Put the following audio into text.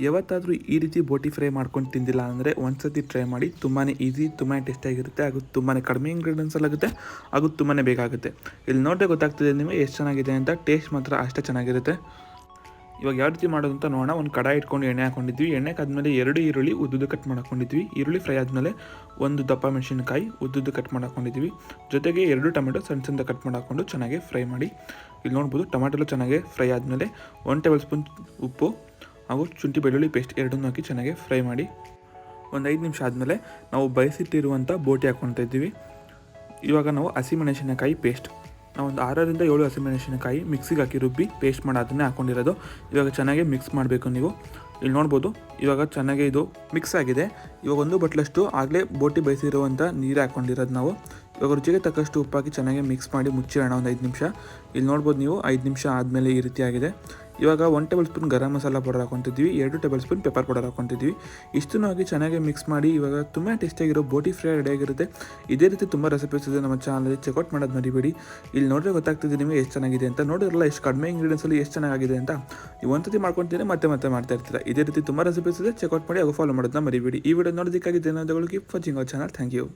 ಯಾವತ್ತಾದರೂ ಈ ರೀತಿ ಬೋಟಿ ಫ್ರೈ ಮಾಡ್ಕೊಂಡು ತಿಂದಿಲ್ಲ ಅಂದರೆ ಒಂದ್ಸತಿ ಟ್ರೈ ಮಾಡಿ. ತುಂಬಾ ಈಸಿ, ತುಂಬಾ ಟೇಸ್ಟಿಯಾಗಿರುತ್ತೆ ಹಾಗೂ ತುಂಬಾ ಕಡಿಮೆ ಇಂಗ್ರೀಡಿಯೆಂಟ್ಸಲ್ಲಿ ಆಗುತ್ತೆ ಹಾಗೂ ತುಂಬಾ ಬೇಕಾಗುತ್ತೆ. ಇಲ್ಲಿ ನೋಡಿದ್ರೆ ಗೊತ್ತಾಗ್ತದೆ ನಿಮಗೆ ಎಷ್ಟು ಚೆನ್ನಾಗಿದೆ ಅಂತ. ಟೇಸ್ಟ್ ಮಾತ್ರ ಅಷ್ಟೇ ಚೆನ್ನಾಗಿರುತ್ತೆ. ಇವಾಗ ಯಾವ ರೀತಿ ಮಾಡೋದು ಅಂತ ನೋಡೋಣ. ಒಂದು ಕಡಾಯಿ ಇಟ್ಕೊಂಡು ಎಣ್ಣೆ ಹಾಕೊಂಡಿದ್ವಿ. ಎಣ್ಣೆಕಾದ್ಮೇಲೆ 2 ಈರುಳ್ಳಿ ಉದ್ದುದ್ದು ಕಟ್ ಮಾಡ್ಕೊಂಡಿದ್ವಿ. ಈರುಳ್ಳಿ ಫ್ರೈ ಆದಮೇಲೆ 1 ದಪ್ಪ ಮೆಣಸಿನಕಾಯಿ ಉದ್ದುದ್ದು ಕಟ್ ಮಾಡ್ಕೊಂಡಿದ್ವಿ. ಜೊತೆಗೆ 2 ಟೊಮೆಟೊ ಸಣ್ಣ ಸಣ್ಣ ಕಟ್ ಮಾಡ್ಕೊಂಡು ಚೆನ್ನಾಗಿ ಫ್ರೈ ಮಾಡಿ. ಇಲ್ಲಿ ನೋಡ್ಬೋದು ಟೊಮೆಟೊ ಚೆನ್ನಾಗಿ ಫ್ರೈ ಆದಮೇಲೆ 1 ಟೇಬಲ್ ಸ್ಪೂನ್ ಉಪ್ಪು ಹಾಗೂ ಶುಂಠಿ ಬೆಳ್ಳುಳ್ಳಿ ಪೇಸ್ಟ್ ಎರಡನ್ನೂ ಹಾಕಿ ಚೆನ್ನಾಗಿ ಫ್ರೈ ಮಾಡಿ. ಒಂದು 5 ನಿಮಿಷ ಆದಮೇಲೆ ನಾವು ಬಯಸಿಟ್ಟಿರುವಂಥ ಬೋಟಿ ಹಾಕ್ಕೊಳ್ತಾ ಇದ್ದೀವಿ. ಇವಾಗ ನಾವು ಹಸಿಮೆಣಸಿನಕಾಯಿ ಪೇಸ್ಟ್, ನಾವು ಒಂದು 6ರಿಂದ 7 ಹಸಿಮೆಣಸಿನಕಾಯಿ ಮಿಕ್ಸಿಗೆ ಹಾಕಿ ರುಬ್ಬಿ ಪೇಸ್ಟ್ ಮಾಡಿ ಅದನ್ನೇ ಹಾಕ್ಕೊಂಡಿರೋದು. ಇವಾಗ ಚೆನ್ನಾಗಿ ಮಿಕ್ಸ್ ಮಾಡಬೇಕು ನೀವು. ಇಲ್ಲಿ ನೋಡ್ಬೋದು ಇವಾಗ ಚೆನ್ನಾಗಿ ಇದು ಮಿಕ್ಸ್ ಆಗಿದೆ. ಇವಾಗ 1 ಬಟ್ಲಷ್ಟು ಆಗಲೇ ಬೋಟಿ ಬೇಯಿಸಿರುವಂಥ ನೀರು ಹಾಕ್ಕೊಂಡಿರೋದು ನಾವು. ಇವಾಗ ರುಚಿಗೆ ತಕ್ಕಷ್ಟು ಉಪ್ಪು ಹಾಕಿ ಚೆನ್ನಾಗಿ ಮಿಕ್ಸ್ ಮಾಡಿ ಮುಚ್ಚಿಡೋಣ ಒಂದು 5 ನಿಮಿಷ. ಇಲ್ಲಿ ನೋಡ್ಬೋದು ನೀವು 5 ನಿಮಿಷ ಆದಮೇಲೆ ಈ ರೀತಿಯಾಗಿದೆ. ಇವಾಗ 1 table spoon garam masala powder ಹಾಕ್ಕೊತಿದ್ವಿ, 2 ಟೇಬಲ್ ಸ್ಪೂನ್ ಪೆಪ್ಪರ್ ಪೌಡರ್ ಹಾಕ್ಕೊತಿದ್ವಿ. ಇಷ್ಟನ್ನು ಹಾಕಿ ಚೆನ್ನಾಗಿ ಮಿಕ್ಸ್ ಮಾಡಿ ಇವಾಗ ತುಂಬ ಟೇಸ್ಟಿಯಾಗಿರೋ ಬೋಟಿ ಫ್ರೈ ರೆಡಿಯಾಗಿರುತ್ತೆ. ಇದೇ ರೀತಿ ತುಂಬ ರೆಸಿಪೀಸ್ ಇದೆ ನಮ್ಮ ಚಾನಲಲ್ಲಿ, ಚೆಕ್ಔಟ್ ಮಾಡೋದು ಮರಿಬೇಡಿ. ಇಲ್ಲಿ ನೋಡಿದ್ರೆ ಗೊತ್ತಾಗ್ತಿದೆ ನಿಮಗೆ ಎಷ್ಟು ಚೆನ್ನಾಗಿದೆ ಅಂತ. ನೋಡಿರಲ್ಲ ಎಷ್ಟು ಕಡಿಮೆ ಇಂಗ್ರೀಡಿಯೆಂಟ್ಸಲ್ಲಿ ಎಷ್ಟು ಚೆನ್ನಾಗಿದೆ ಅಂತ. ನೀವು ಒಂದ್ಸತಿ ಮಾಡ್ಕೊತೀನಿ ಮತ್ತೆ ಮಾಡ್ತಾ ಇರ್ತೀರಾ. ಇದೇ ರೀತಿ ತುಂಬ ರೆಸಿಪೀಸ್ ಇದೆ, ಚೆಕ್ಔಟ್ ಮಾಡಿ ಹಾಗೂ ಫಾಲೋ ಮಾಡೋದನ್ನ ಮರಿಬೇಡಿ. ಈ ವಿಡಿಯೋ ನೋಡೋದಕ್ಕಾಗಿ ಧನ್ಯವಾದಗಳು. Keep watching our channel. Thank you.